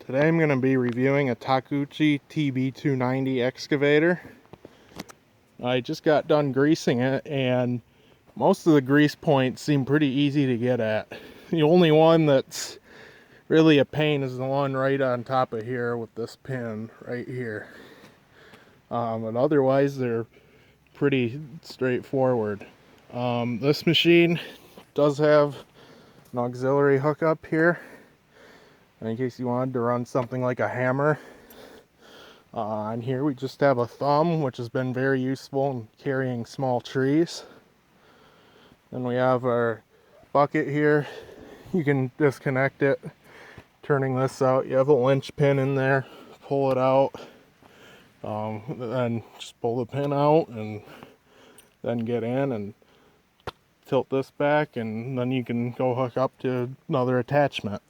Today I'm going to be reviewing a Takeuchi TB290 excavator. I just got done greasing it, and most of the grease points seem pretty easy to get at. The only one that's really a pain is the one right on top of here with this pin right here. But otherwise they're pretty straightforward. This machine does have an auxiliary hookup here, in case you wanted to run something like a hammer. On here we just have a thumb, which has been very useful in carrying small trees. Then we have our bucket here. You can disconnect it, turning this out. You have a winch pin in there, pull it out, then just pull the pin out and then get in and tilt this back, and then you can go hook up to another attachment.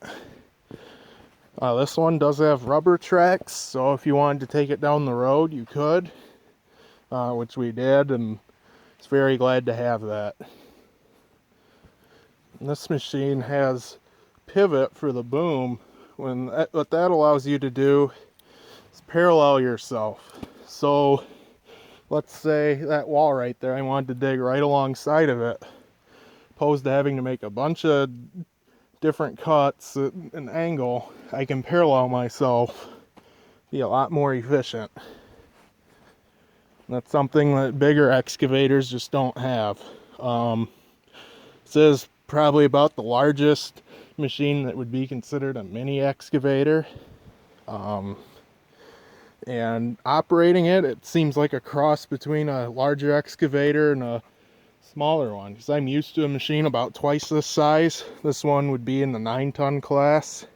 This one does have rubber tracks, so if you wanted to take it down the road, you could, which we did, and it's very glad to have that. And this machine has pivot for the boom. What that allows you to do is parallel yourself. So let's say that wall right there, I wanted to dig right alongside of it, opposed to having to make a bunch of different cuts at an angle. I can parallel myself, be a lot more efficient. That's something that bigger excavators just don't have. This is probably about the largest machine that would be considered a mini excavator. And operating it seems like a cross between a larger excavator and a smaller one, because I'm used to a machine about twice this size. This one would be in the 9-ton class.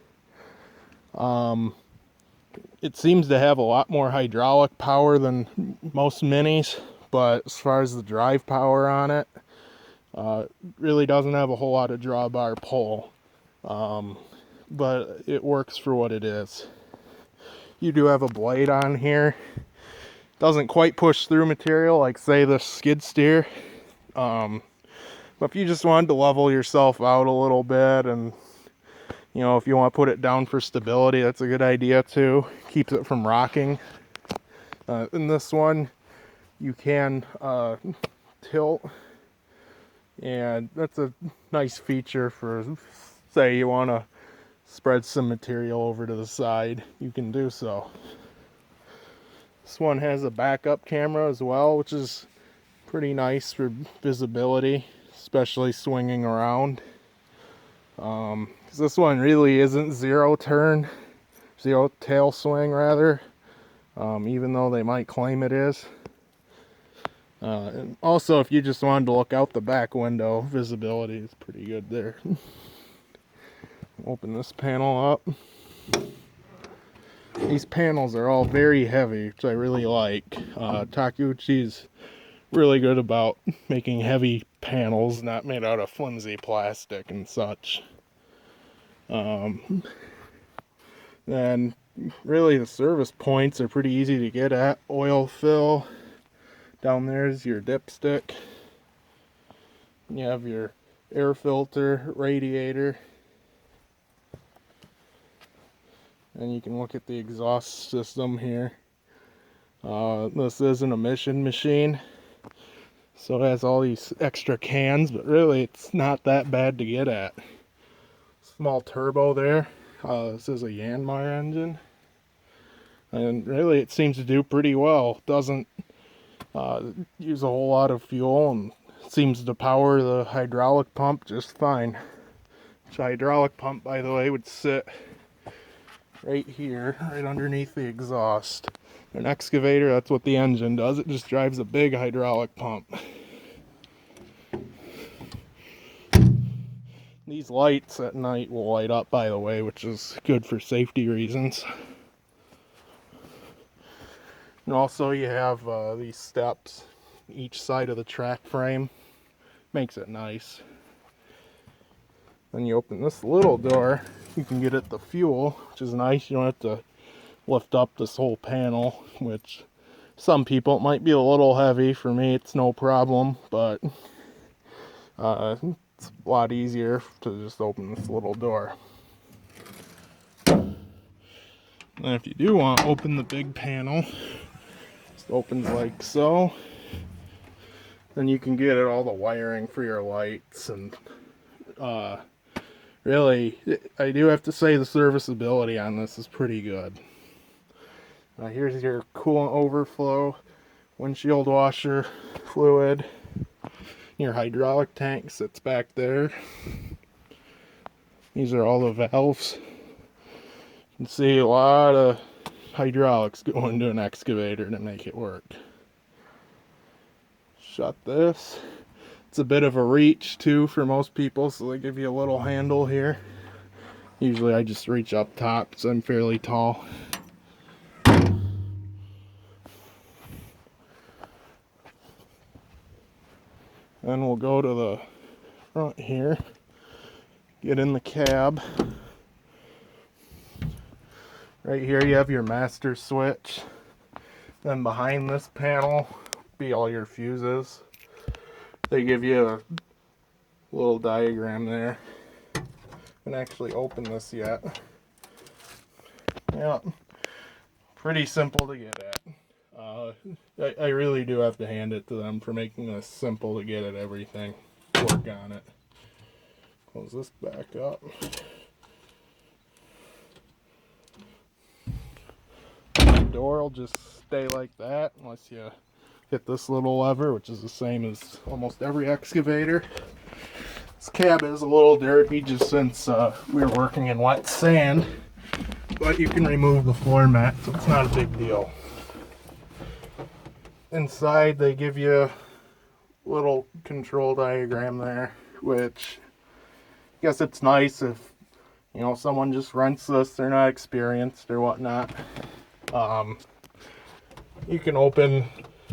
It seems to have a lot more hydraulic power than most minis, but as far as the drive power on it, really doesn't have a whole lot of drawbar pull. But it works for what it is. You do have a blade on here. Doesn't quite push through material like, say, the skid steer. But if you just wanted to level yourself out a little bit, and if you want to put it down for stability, that's a good idea too. Keeps it from rocking. In this one, you can tilt, and that's a nice feature for, say, you want to spread some material over to the side, you can do so. This one has a backup camera as well, which is pretty nice for visibility, especially swinging around. Because this one really isn't zero tail swing rather, even though they might claim it is. And also, if you just wanted to look out the back window, visibility is pretty good there. Open this panel up. These panels are all very heavy, which I really like. Takeuchi's really good about making heavy panels, not made out of flimsy plastic and such. Then really the service points are pretty easy to get at. Oil fill. Down there's your dipstick. You have your air filter, radiator. And you can look at the exhaust system here. This is an emission machine, so it has all these extra cans, but really it's not that bad to get at. Small turbo there. This is a Yanmar engine, and really it seems to do pretty well. Doesn't use a whole lot of fuel, and seems to power the hydraulic pump just fine. Which hydraulic pump, by the way, would sit right here, right underneath the exhaust. An excavator, that's what the engine does. It just drives a big hydraulic pump. These lights at night will light up, by the way, which is good for safety reasons. And also you have these steps each side of the track frame. Makes it nice. Then you open this little door, you can get at the fuel, which is nice. You don't have to lift up this whole panel, which some people, it might be a little heavy. For me, it's no problem, but it's a lot easier to just open this little door. And if you do want to open the big panel, it opens like so. Then you can get all the wiring for your lights, and really, I do have to say the serviceability on this is pretty good. Here's your coolant overflow, windshield washer fluid. Your hydraulic tank sits back there. These are all the valves. You can see a lot of hydraulics go into an excavator to make it work. Shut this. It's a bit of a reach too for most people, so they give you a little handle here. Usually I just reach up top because I'm fairly tall. Then we'll go to the front here, get in the cab. Right here you have your master switch. Then behind this panel be all your fuses. They give you a little diagram there. I haven't actually opened this yet. Yeah, pretty simple to get at. I really do have to hand it to them for making this simple to get at everything. Work on it. Close this back up. The door will just stay like that unless you hit this little lever, which is the same as almost every excavator. This cab is a little dirty just since we were working in wet sand, but you can remove the floor mat, so it's not a big deal. Inside they give you a little control diagram there, which I guess it's nice if, you know, someone just rents this, they're not experienced or whatnot. You can open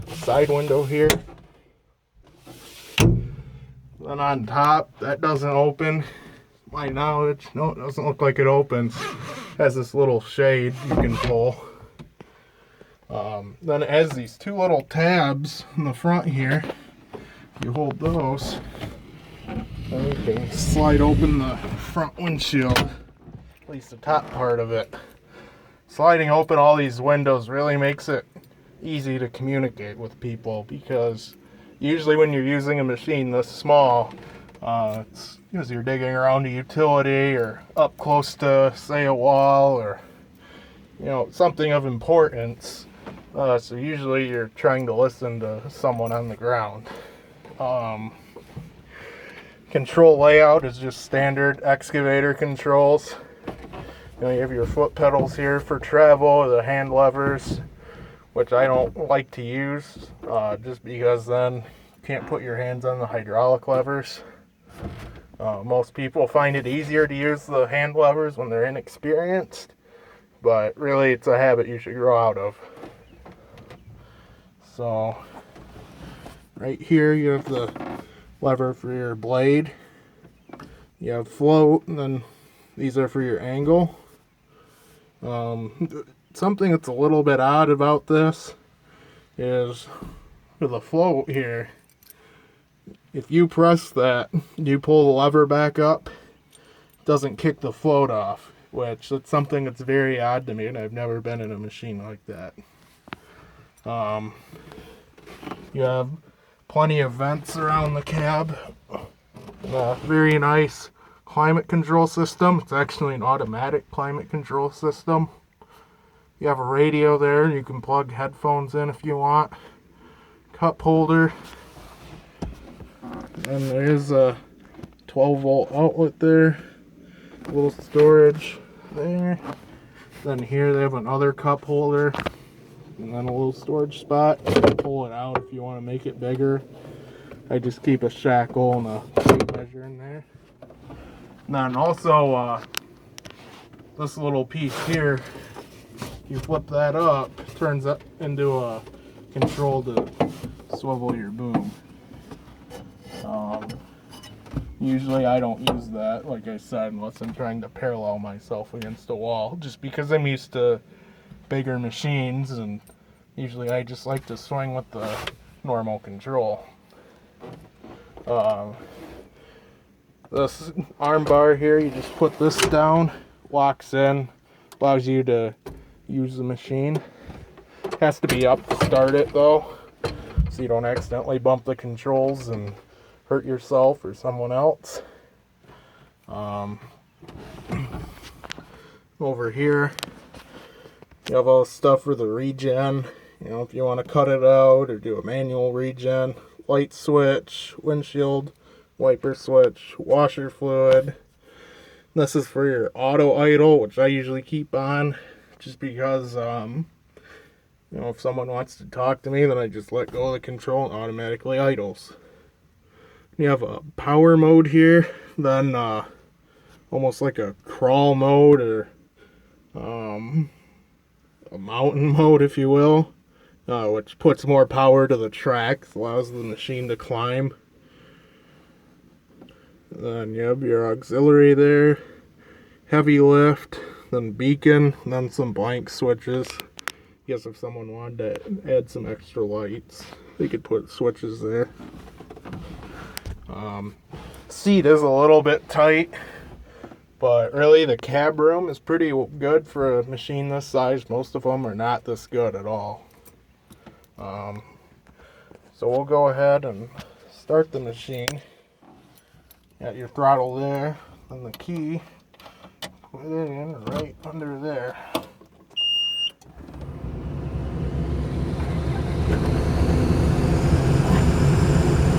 the side window here. Then on top, that doesn't open. My knowledge, no, it doesn't look like it opens. It has this little shade you can pull. Then it has these two little tabs in the front here. If you hold those, then you can slide open the front windshield, at least the top part of it. Sliding open all these windows really makes it easy to communicate with people, because usually when you're using a machine this small, it's because you're digging around a utility or up close to, say, a wall or, you know, something of importance. So usually you're trying to listen to someone on the ground. Control layout is just standard excavator controls. You know, you have your foot pedals here for travel, the hand levers, which I don't like to use, just because then you can't put your hands on the hydraulic levers. Most people find it easier to use the hand levers when they're inexperienced, but really it's a habit you should grow out of. So right here you have the lever for your blade. You have float, and then these are for your angle. Something that's a little bit odd about this is for the float here, if you press that, you pull the lever back up, it doesn't kick the float off, which that's something that's very odd to me, and I've never been in a machine like that. You have plenty of vents around the cab. Very nice climate control system. It's actually an automatic climate control system. You have a radio there. You can plug headphones in if you want. Cup holder. And there is a 12-volt outlet there. A little storage there. Then here they have another cup holder. And then a little storage spot. You can pull it out if you want to make it bigger. I just keep a shackle and a tape measure in there. And then also, this little piece here, you flip that up, it turns up into a control to swivel your boom. Usually I don't use that, like I said, unless I'm trying to parallel myself against a wall, just because I'm used to bigger machines, and usually I just like to swing with the normal control. This arm bar here, you just put this down, locks in, allows you to use the machine. Has to be up to start it though, so you don't accidentally bump the controls and hurt yourself or someone else. Over here you have all the stuff for the regen. You know, if you want to cut it out or do a manual regen, light switch, windshield wiper switch, washer fluid. This is for your auto idle, which I usually keep on just because you know, if someone wants to talk to me, then I just let go of the control and automatically idles. You have a power mode here, then almost like a crawl mode or a mountain mode, if you will, which puts more power to the tracks, allows the machine to climb. Then you have your auxiliary there, heavy lift, then beacon, then some blank switches. I guess if someone wanted to add some extra lights, they could put switches there. Seat is a little bit tight, but really the cab room is pretty good for a machine this size. Most of them are not this good at all. So we'll go ahead and start the machine. Got your throttle there, and the key, put it in right under there.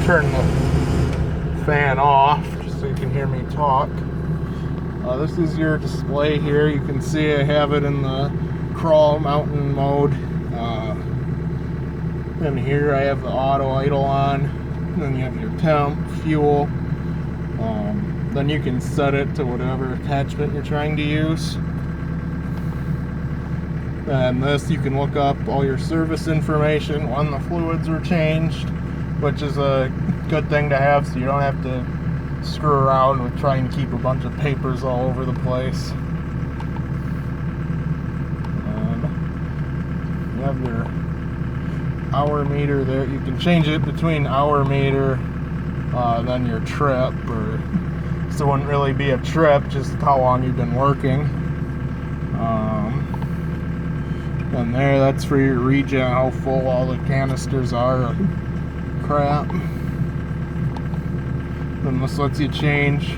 Turn the fan off just so you can hear me talk. This is your display here. You can see I have it in the crawl mountain mode. And here I have the auto idle on. And then you have your temp, fuel. Then you can set it to whatever attachment you're trying to use. And this, you can look up all your service information when the fluids were changed, which is a good thing to have so you don't have to screw around with trying to keep a bunch of papers all over the place. And you have your hour meter there. You can change it between hour meter, then your trip, or so it wouldn't really be a trip, just how long you've been working. And there, that's for your regen, how full all the canisters are of crap. Then this lets you change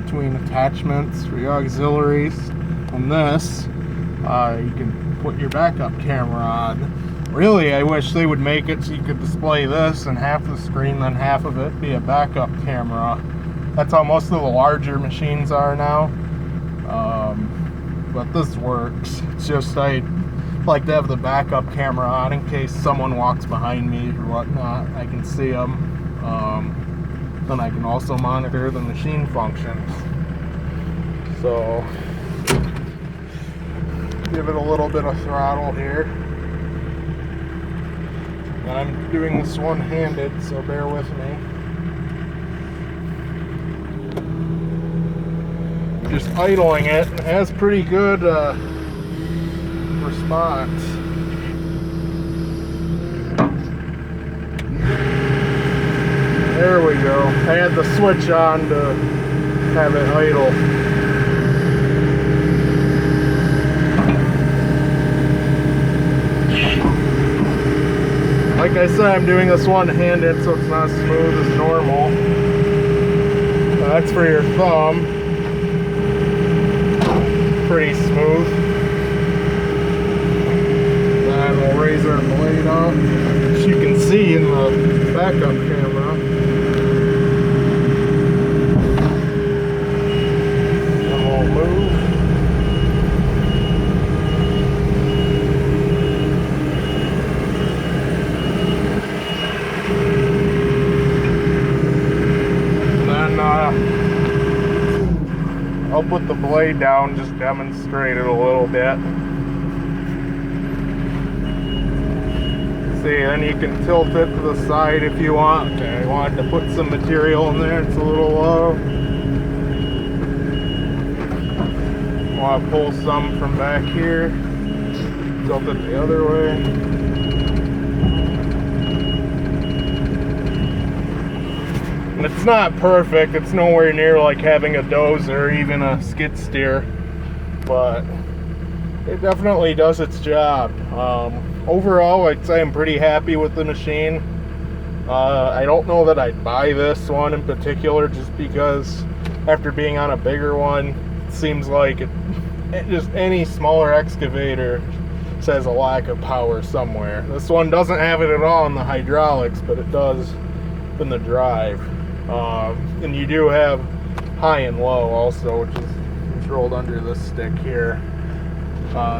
between attachments for your auxiliaries. And this, you can put your backup camera on. Really, I wish they would make it so you could display this and half the screen, then half of it be a backup camera. That's how most of the larger machines are now. But this works. It's just I like to have the backup camera on in case someone walks behind me or whatnot. I can see them. Then I can also monitor the machine functions. So give it a little bit of throttle here. I'm doing this one-handed, so bear with me. Just idling it, it has pretty good response. There we go. I had the switch on to have it idle. Like I said, I'm doing this one-handed, so it's not as smooth as normal. That's for your thumb. Pretty smooth. Then we'll raise our blade up, which you can see in the backup camera. And we'll move. I'll put the blade down, just demonstrate it a little bit. See, then you can tilt it to the side if you want. Okay, I wanted to put some material in there, it's a little low. Want to pull some from back here, tilt it the other way. And it's not perfect, it's nowhere near like having a dozer or even a skid steer, but it definitely does its job. Overall, I'd say I'm pretty happy with the machine. I don't know that I'd buy this one in particular, just because after being on a bigger one, it seems like just any smaller excavator says a lack of power somewhere. This one doesn't have it at all in the hydraulics, but it does in the drive. And you do have high and low also, which is controlled under this stick here.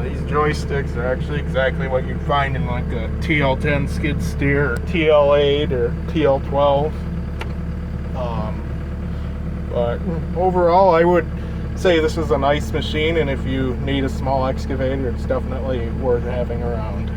These joysticks are actually exactly what you'd find in like a TL10 skid steer, or TL8 or TL12. But overall, I would say this is a nice machine, and if you need a small excavator, it's definitely worth having around.